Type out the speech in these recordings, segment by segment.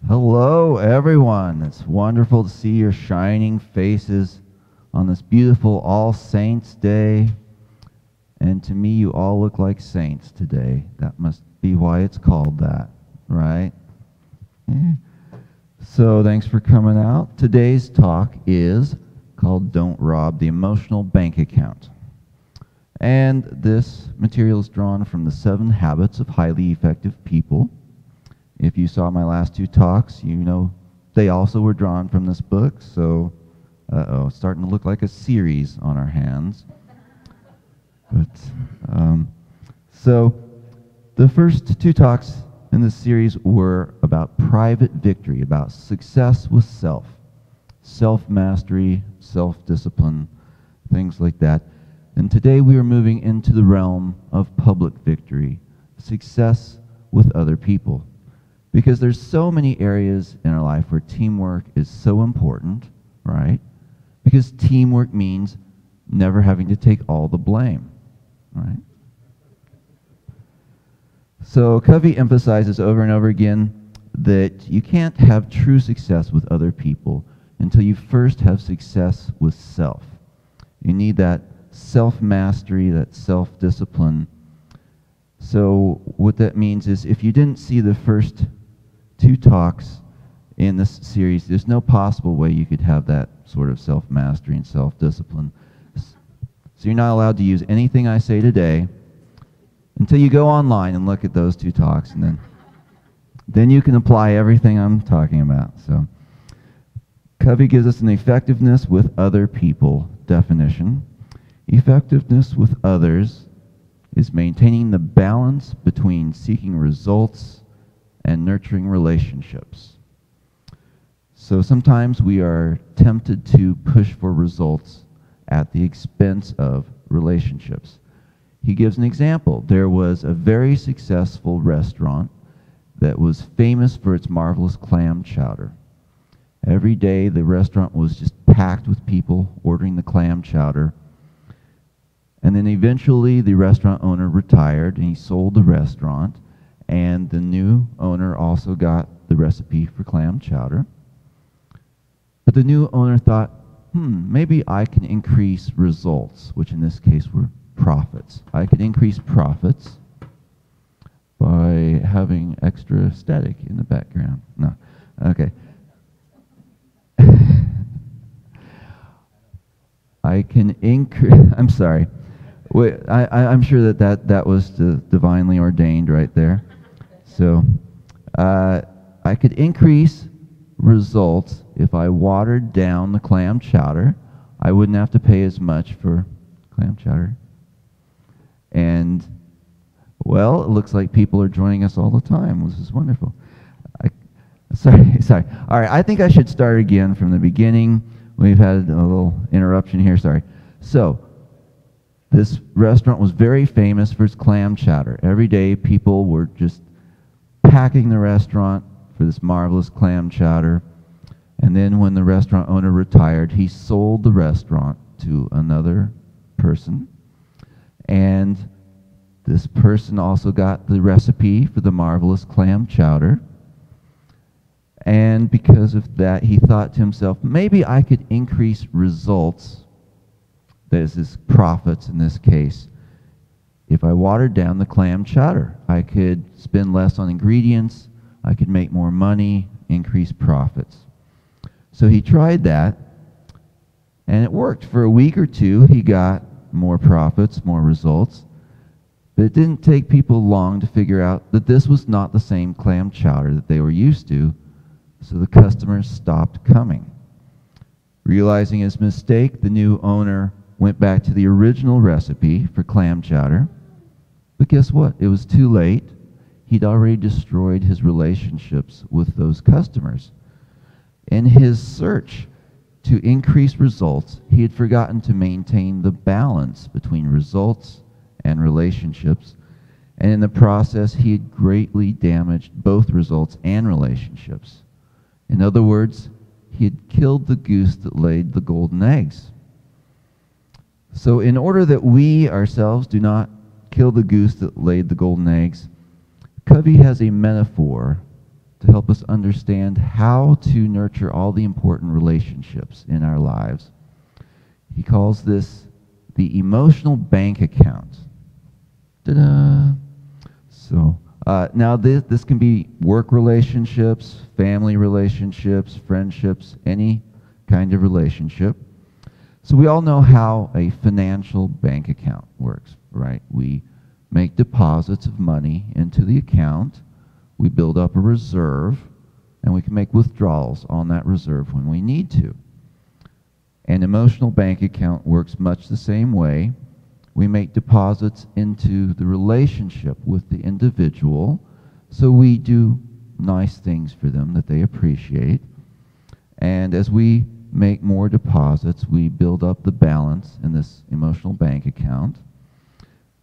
Hello, everyone. It's wonderful to see your shining faces on this beautiful All Saints Day. And to me, you all look like saints today. That must be why it's called that, right? So thanks for coming out. Today's talk is called Don't Rob the Emotional Bank Account. And this material is drawn from the 7 Habits of Highly Effective People. If you saw my last 2 talks, you know they also were drawn from this book. So, it's starting to look like a series on our hands. So the first 2 talks in this series were about private victory, about success with self, self-mastery, self-discipline, things like that. And today we are moving into the realm of public victory, success with other people. Because there's so many areas in our life where teamwork is so important, right? Because teamwork means never having to take all the blame, right? So Covey emphasizes over and over again that you can't have true success with other people until you first have success with self. You need that self-mastery, that self-discipline. So what that means is if you didn't see the first 2 talks in this series, there's no possible way you could have that sort of self-mastery and self-discipline. So you're not allowed to use anything I say today until you go online and look at those 2 talks, and then you can apply everything I'm talking about. So Covey gives us an effectiveness with other people definition. Effectiveness with others is maintaining the balance between seeking results and nurturing relationships. So sometimes we are tempted to push for results at the expense of relationships. He gives an example. There was a very successful restaurant that was famous for its marvelous clam chowder. Every day the restaurant was just packed with people ordering the clam chowder. And then eventually the restaurant owner retired and he sold the restaurant. And the new owner also got the recipe for clam chowder. But the new owner thought, maybe I can increase results, which in this case were profits. I could increase profits by having extra static in the background. No, okay. I can increase, I'm sorry. Wait, I'm sure that was divinely ordained right there. So I could increase results if I watered down the clam chowder. I wouldn't have to pay as much for clam chowder. And, well, it looks like people are joining us all the time. This is wonderful. Sorry. All right, I think I should start again from the beginning. We've had a little interruption here, sorry. So, this restaurant was very famous for its clam chowder. Every day people were just packing the restaurant for this marvelous clam chowder. And then when the restaurant owner retired, he sold the restaurant to another person. And this person also got the recipe for the marvelous clam chowder. And because of that, he thought to himself, maybe I could increase results, that is, his profits in this case, if I watered down the clam chowder. I could spend less on ingredients, I could make more money, increase profits. So he tried that, and it worked. For a week or 2, he got more profits, more results. But it didn't take people long to figure out that this was not the same clam chowder that they were used to, so the customers stopped coming. Realizing his mistake, the new owner went back to the original recipe for clam chowder. But guess what? It was too late. He'd already destroyed his relationships with those customers. In his search to increase results, he had forgotten to maintain the balance between results and relationships. And in the process, he had greatly damaged both results and relationships. In other words, he had killed the goose that laid the golden eggs. So in order that we ourselves do not kill the goose that laid the golden eggs, Covey has a metaphor to help us understand how to nurture all the important relationships in our lives. He calls this the emotional bank account. Ta-da! So now this can be work relationships, family relationships, friendships, any kind of relationship. So we all know how a financial bank account works, right? We make deposits of money into the account, we build up a reserve, and we can make withdrawals on that reserve when we need to. An emotional bank account works much the same way. We make deposits into the relationship with the individual, so we do nice things for them that they appreciate. And as we make more deposits, we build up the balance in this emotional bank account.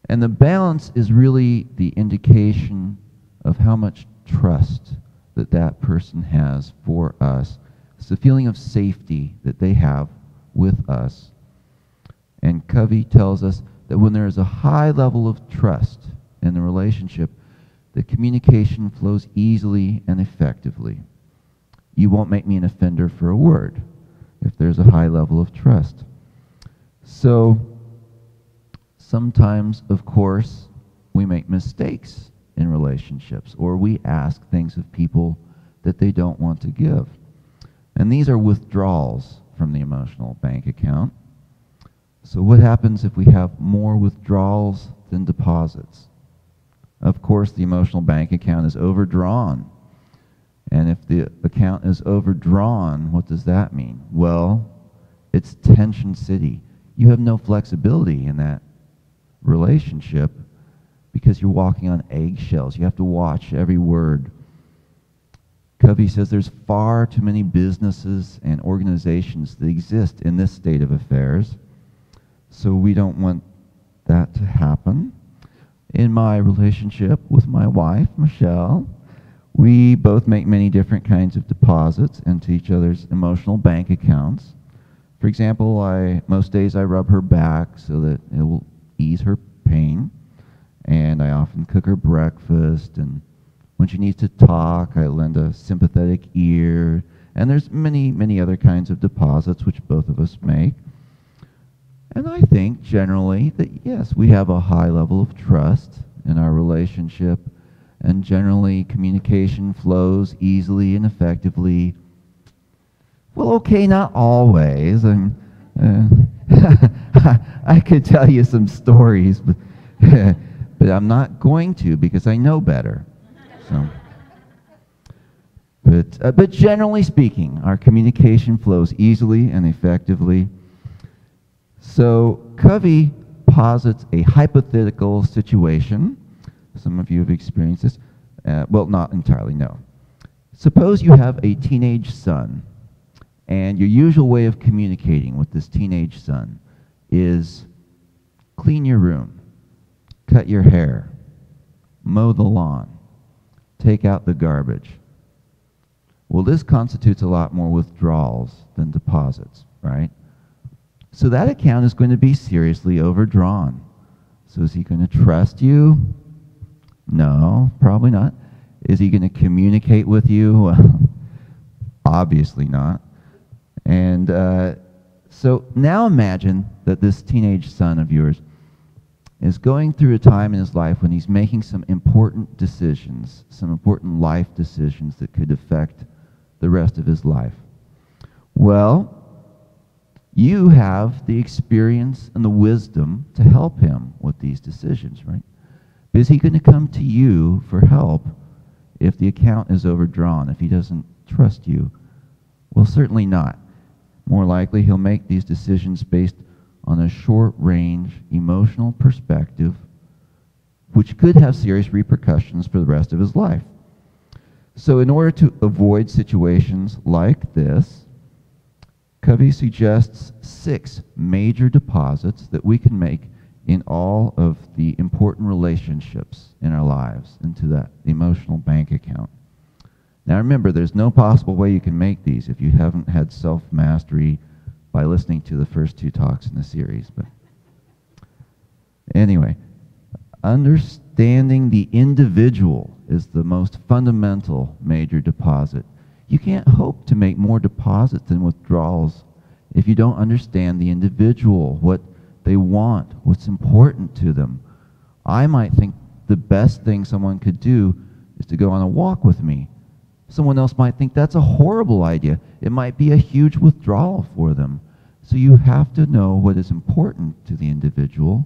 And the balance is really the indication of how much trust that that person has for us. It's the feeling of safety that they have with us. And Covey tells us that when there is a high level of trust in the relationship, the communication flows easily and effectively. You won't make me an offender for a word if there's a high level of trust. So sometimes, of course, we make mistakes in relationships, or we ask things of people that they don't want to give. And these are withdrawals from the emotional bank account. So what happens if we have more withdrawals than deposits? Of course, the emotional bank account is overdrawn. And if the account is overdrawn, what does that mean? Well, it's tension city. You have no flexibility in that relationship because you're walking on eggshells. You have to watch every word. Covey says there's far too many businesses and organizations that exist in this state of affairs, so we don't want that to happen. In my relationship with my wife, Michelle, we both make many different kinds of deposits into each other's emotional bank accounts. For example, most days I rub her back so that it will ease her pain, and I often cook her breakfast, and when she needs to talk, I lend a sympathetic ear, and there's many, many other kinds of deposits which both of us make. And I think generally that, yes, we have a high level of trust in our relationship, and generally communication flows easily and effectively. Well, okay, not always. I could tell you some stories, but but I'm not going to because I know better. So, but generally speaking, our communication flows easily and effectively. So Covey posits a hypothetical situation. Some of you have experienced this. Well, not entirely, no. Suppose you have a teenage son, and your usual way of communicating with this teenage son is clean your room, cut your hair, mow the lawn, take out the garbage. Well, this constitutes a lot more withdrawals than deposits, right? So that account is going to be seriously overdrawn. So is he going to trust you? No, probably not. Is he going to communicate with you? Well, obviously not. And so now imagine that this teenage son of yours is going through a time in his life when he's making some important decisions, some important life decisions that could affect the rest of his life. Well, you have the experience and the wisdom to help him with these decisions, right? But is he going to come to you for help if the account is overdrawn, if he doesn't trust you? Well, certainly not. More likely, he'll make these decisions based on a short-range emotional perspective, which could have serious repercussions for the rest of his life. So in order to avoid situations like this, Covey suggests 6 major deposits that we can make in all of the important relationships in our lives into that emotional bank account. Now remember, there's no possible way you can make these if you haven't had self-mastery by listening to the first 2 talks in the series. But anyway, understanding the individual is the most fundamental major deposit. You can't hope to make more deposits than withdrawals if you don't understand the individual, what they want, what's important to them. I might think the best thing someone could do is to go on a walk with me. Someone else might think that's a horrible idea. It might be a huge withdrawal for them. So you have to know what is important to the individual.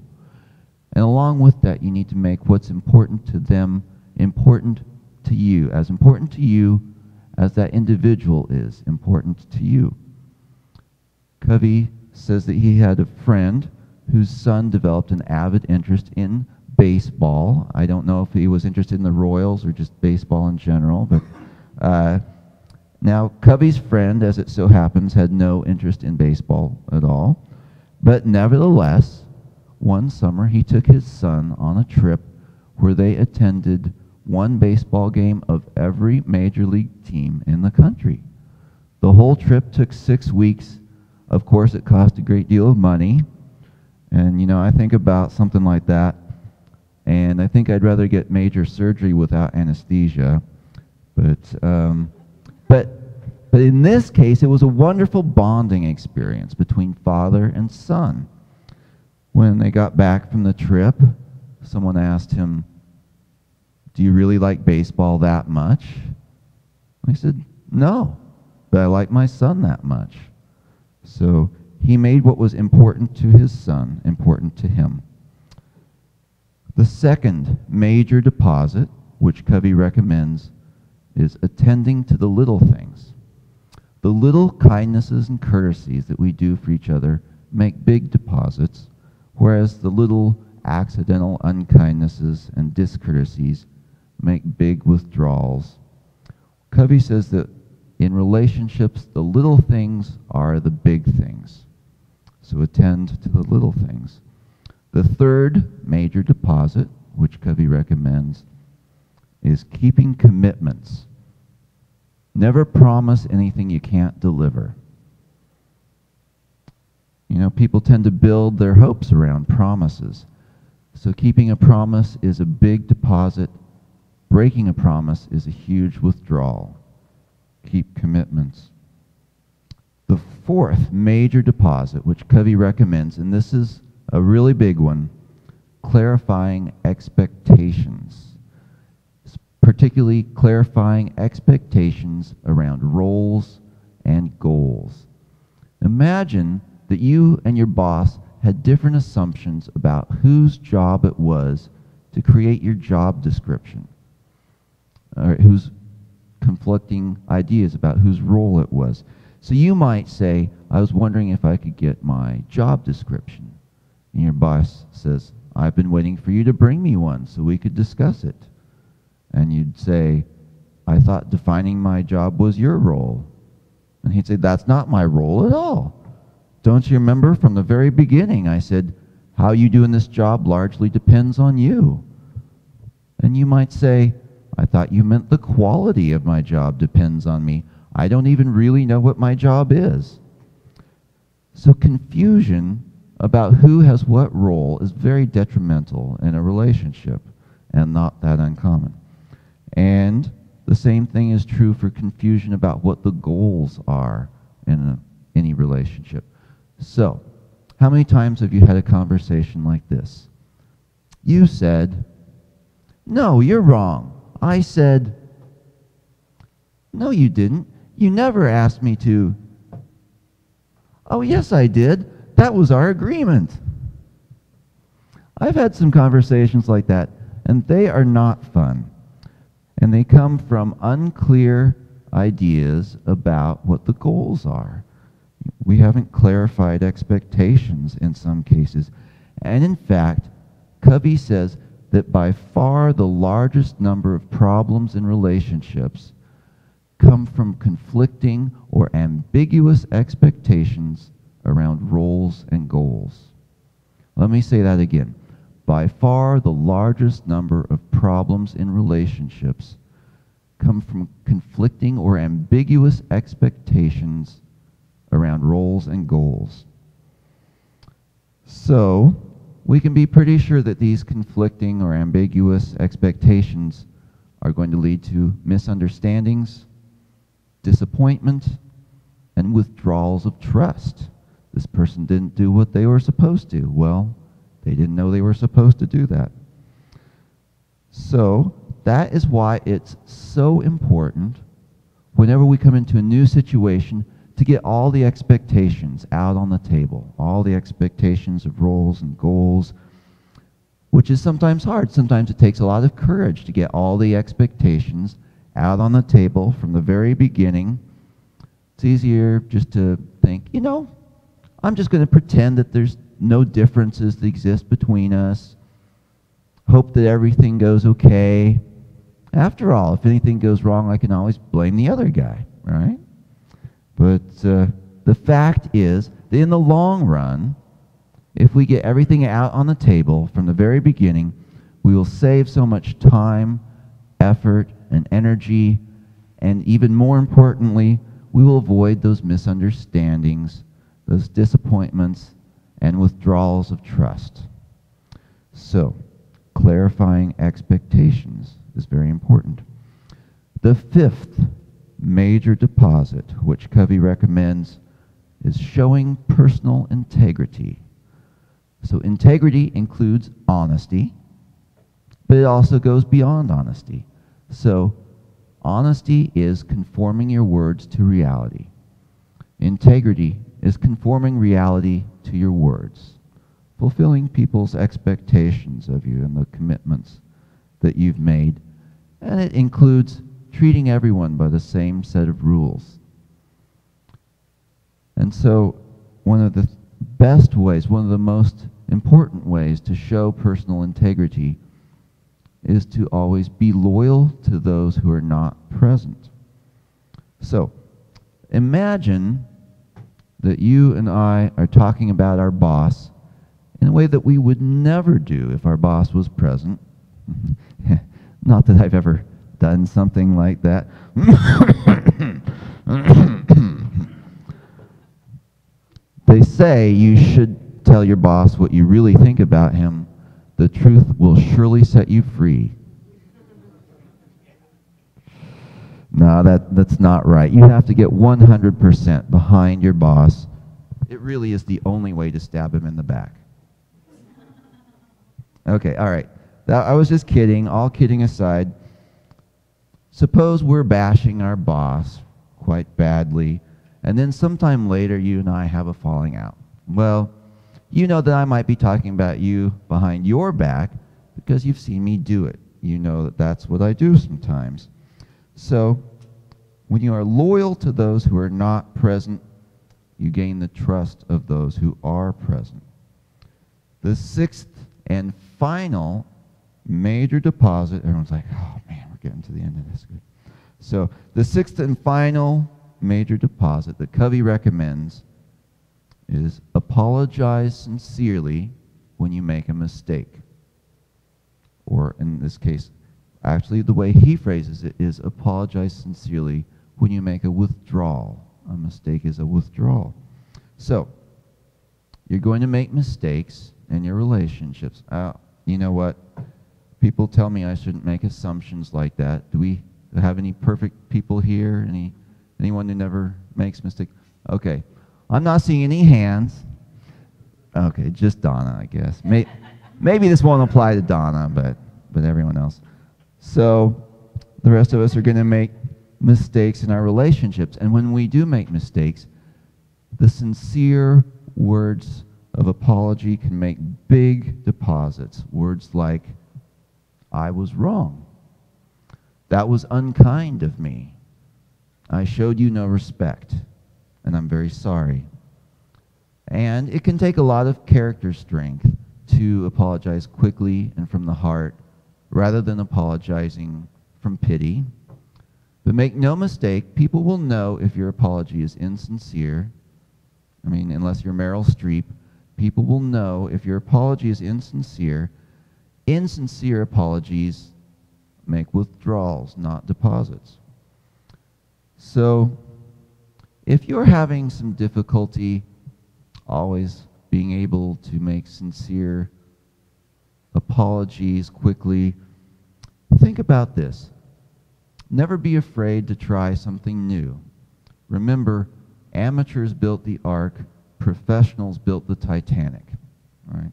And along with that, you need to make what's important to them important to you, as important to you as that individual is important to you. Covey says that he had a friend whose son developed an avid interest in baseball. I don't know if he was interested in the Royals or just baseball in general, but now Covey's friend, as it so happens, had no interest in baseball at all. But nevertheless, one summer he took his son on a trip where they attended one baseball game of every major league team in the country. The whole trip took 6 weeks. Of course, it cost a great deal of money. And, you know, I think about something like that, and I think I'd rather get major surgery without anesthesia. But in this case, it was a wonderful bonding experience between father and son. When they got back from the trip, someone asked him, "Do you really like baseball that much?" He said, "No, but I like my son that much." So he made what was important to his son important to him. The second major deposit, which Covey recommends, is attending to the little things. The little kindnesses and courtesies that we do for each other make big deposits, whereas the little accidental unkindnesses and discourtesies make big withdrawals. Covey says that in relationships, the little things are the big things. So attend to the little things. The third major deposit, which Covey recommends, is keeping commitments. Never promise anything you can't deliver. You know, people tend to build their hopes around promises. So keeping a promise is a big deposit. Breaking a promise is a huge withdrawal. Keep commitments. The fourth major deposit, which Covey recommends, and this is a really big one, clarifying expectations. Particularly clarifying expectations around roles and goals. Imagine that you and your boss had different assumptions about whose job it was to create your job description, or whose conflicting ideas about whose role it was. So you might say, "I was wondering if I could get my job description." And your boss says, "I've been waiting for you to bring me one so we could discuss it." And you'd say, "I thought defining my job was your role." And he'd say, "That's not my role at all. Don't you remember from the very beginning I said, how you do in this job largely depends on you." And you might say, "I thought you meant the quality of my job depends on me. I don't even really know what my job is." So confusion about who has what role is very detrimental in a relationship and not that uncommon. And the same thing is true for confusion about what the goals are in any relationship. So, how many times have you had a conversation like this? You said, "No, you're wrong. I said," "No, you didn't. You never asked me to." "Oh, yes, I did. That was our agreement." I've had some conversations like that, and they are not fun. And they come from unclear ideas about what the goals are. We haven't clarified expectations in some cases. And in fact, Covey says that by far the largest number of problems in relationships come from conflicting or ambiguous expectations around roles and goals. Let me say that again. By far the largest number of problems in relationships come from conflicting or ambiguous expectations around roles and goals. So, we can be pretty sure that these conflicting or ambiguous expectations are going to lead to misunderstandings, disappointment, and withdrawals of trust. This person didn't do what they were supposed to. Well, they didn't know they were supposed to do that. So that is why it's so important whenever we come into a new situation to get all the expectations out on the table, all the expectations of roles and goals, which is sometimes hard. Sometimes it takes a lot of courage to get all the expectations out on the table from the very beginning. It's easier just to think, you know, I'm just going to pretend that there's no differences that exist between us, hope that everything goes okay. After all, if anything goes wrong, I can always blame the other guy, right? But the fact is that in the long run, if we get everything out on the table from the very beginning, we will save so much time, effort, and energy, and even more importantly, we will avoid those misunderstandings, those disappointments, and withdrawals of trust. So, clarifying expectations is very important. The fifth major deposit, which Covey recommends, is showing personal integrity. So integrity includes honesty, but it also goes beyond honesty. So honesty is conforming your words to reality. Integrity is conforming reality to your words, fulfilling people's expectations of you and the commitments that you've made. And it includes treating everyone by the same set of rules. And so one of the best ways, one of the most important ways to show personal integrity is to always be loyal to those who are not present. So imagine that you and I are talking about our boss in a way that we would never do if our boss was present. Not that I've ever done something like that. They say you should tell your boss what you really think about him. The truth will surely set you free. No, that's not right. You have to get 100% behind your boss. It really is the only way to stab him in the back. Okay, all right. I was just kidding. All kidding aside, suppose we're bashing our boss quite badly, and then sometime later you and I have a falling out. Well, you know that I might be talking about you behind your back because you've seen me do it. You know that that's what I do sometimes. So, when you are loyal to those who are not present, you gain the trust of those who are present. The sixth and final major deposit, everyone's like, oh man, we're getting to the end of this. Good. So, the sixth and final major deposit that Covey recommends is apologize sincerely when you make a mistake. Or in this case, actually the way he phrases it is apologize sincerely when you make a withdrawal. A mistake is a withdrawal. So, you're going to make mistakes in your relationships. You know what? People tell me I shouldn't make assumptions like that. Do we have any perfect people here? Anyone who never makes mistakes? Okay. I'm not seeing any hands. Okay, just Donna, I guess. Maybe this won't apply to Donna, but everyone else. So the rest of us are going to make mistakes in our relationships. And when we do make mistakes, the sincere words of apology can make big deposits. Words like, I was wrong. That was unkind of me. I showed you no respect, and I'm very sorry. And it can take a lot of character strength to apologize quickly and from the heart, rather than apologizing from pity. But make no mistake, people will know if your apology is insincere. I mean, unless you're Meryl Streep, people will know if your apology is insincere. Insincere apologies make withdrawals, not deposits. So, if you're having some difficulty always being able to make sincere apologies quickly. Think about this. Never be afraid to try something new. Remember, amateurs built the Ark, professionals built the Titanic. All right?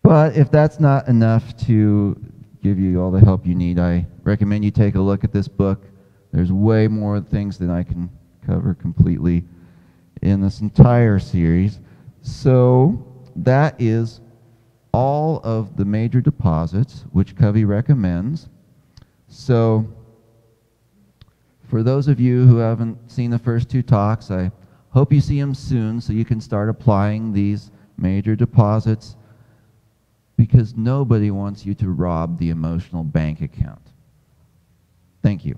But if that's not enough to give you all the help you need, I recommend you take a look at this book. There's way more things than I can cover completely in this entire series. So that is all of the major deposits which Covey recommends. So for those of you who haven't seen the first two talks, I hope you see them soon so you can start applying these major deposits, because nobody wants you to rob the emotional bank account. Thank you.